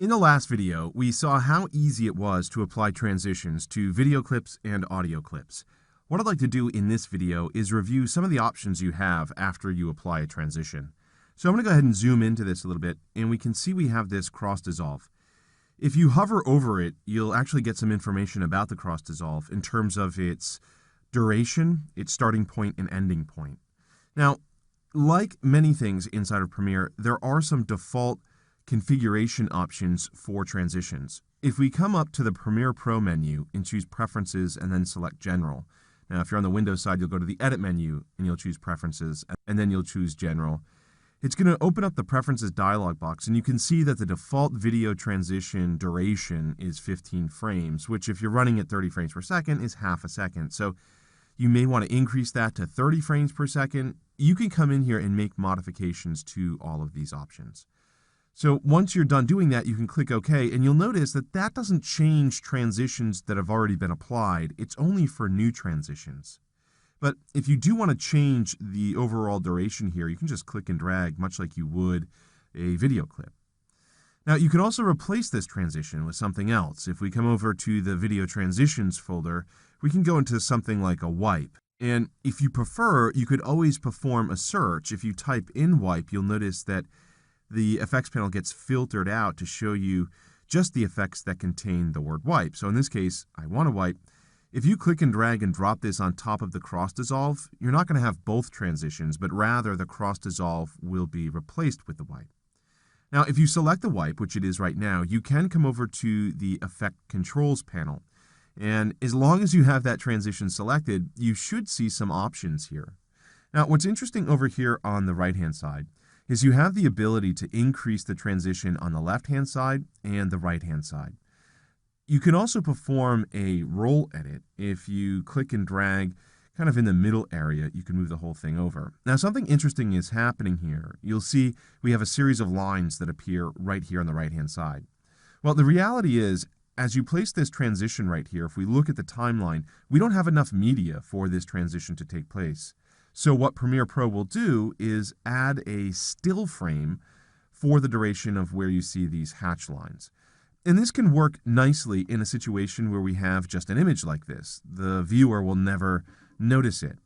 In the last video, we saw how easy it was to apply transitions to video clips and audio clips. What I'd like to do in this video is review some of the options you have after you apply a transition. So I'm going to go ahead and zoom into this a little bit, and we can see we have this cross dissolve. If you hover over it, you'll actually get some information about the cross dissolve in terms of its duration, its starting point, and ending point. Now, like many things inside of Premiere, there are some default configuration options for transitions. If we come up to the Premiere Pro menu and choose Preferences and then select General. Now, if you're on the Windows side, you'll go to the Edit menu and you'll choose Preferences and then you'll choose General. It's going to open up the Preferences dialog box, and you can see that the default video transition duration is 15 frames, which if you're running at 30 frames per second is half a second. So you may want to increase that to 30 frames per second. You can come in here and make modifications to all of these options. So once you're done doing that, you can click OK, and you'll notice that that doesn't change transitions that have already been applied. It's only for new transitions. But if you do want to change the overall duration here, you can just click and drag, much like you would a video clip. Now, you can also replace this transition with something else. If we come over to the Video Transitions folder, we can go into something like a wipe. And if you prefer, you could always perform a search. If you type in wipe, you'll notice that the effects panel gets filtered out to show you just the effects that contain the word wipe. So in this case, I want to wipe. If you click and drag and drop this on top of the cross dissolve, you're not going to have both transitions, but rather the cross dissolve will be replaced with the wipe. Now, if you select the wipe, which it is right now, you can come over to the Effect Controls panel. And as long as you have that transition selected, you should see some options here. Now, what's interesting over here on the right-hand side is you have the ability to increase the transition on the left-hand side and the right-hand side. You can also perform a roll edit. If you click and drag kind of in the middle area, you can move the whole thing over. Now, something interesting is happening here. You'll see we have a series of lines that appear right here on the right-hand side. Well, the reality is, as you place this transition right here, if we look at the timeline, we don't have enough media for this transition to take place. So what Premiere Pro will do is add a still frame for the duration of where you see these hatch lines. And this can work nicely in a situation where we have just an image like this. The viewer will never notice it.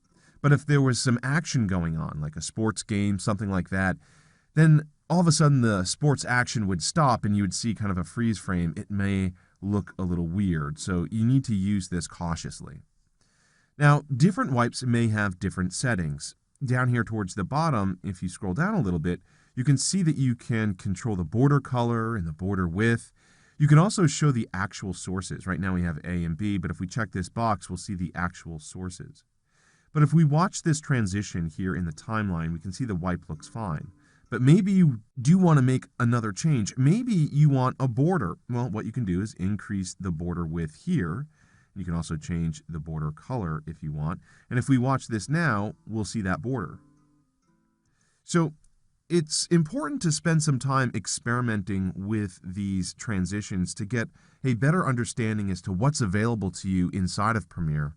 But if there was some action going on, like a sports game, something like that, then all of a sudden the sports action would stop and you would see kind of a freeze frame. It may look a little weird, so you need to use this cautiously. Now, different wipes may have different settings. Down here towards the bottom, if you scroll down a little bit, you can see that you can control the border color and the border width. You can also show the actual sources. Right now we have A and B, but if we check this box, we'll see the actual sources. But if we watch this transition here in the timeline, we can see the wipe looks fine. But maybe you do want to make another change. Maybe you want a border. Well, what you can do is increase the border width here. You can also change the border color if you want. And if we watch this now, we'll see that border. So it's important to spend some time experimenting with these transitions to get a better understanding as to what's available to you inside of Premiere.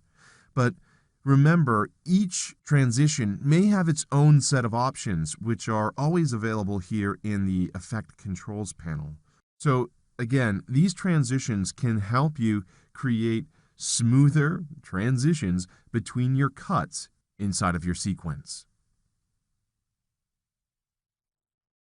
But remember, each transition may have its own set of options, which are always available here in the Effect Controls panel. So again, these transitions can help you create smoother transitions between your cuts inside of your sequence.